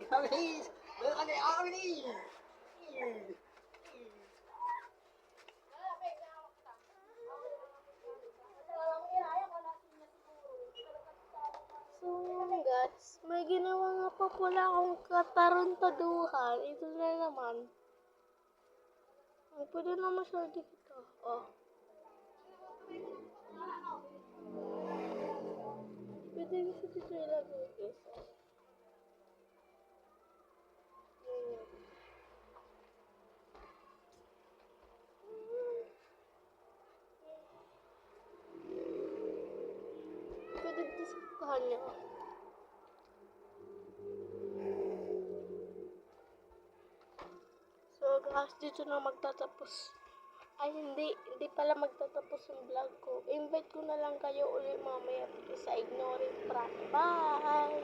Mabilis! Meron ka na amin! So, yun guys, may ginawa nga pa pala akong katarantaduhan. Ito na naman. Ay, pwede naman siya dito. Oh. Pwede mo siya dito ilagay guys. Ganyan. Pwede dito sa kanya. So guys, dito na magtatapos. Ay, hindi pala magtatapos yung vlog ko. Invite ko na lang kayo ulit mamaya sa Ignoring Prank. Bye!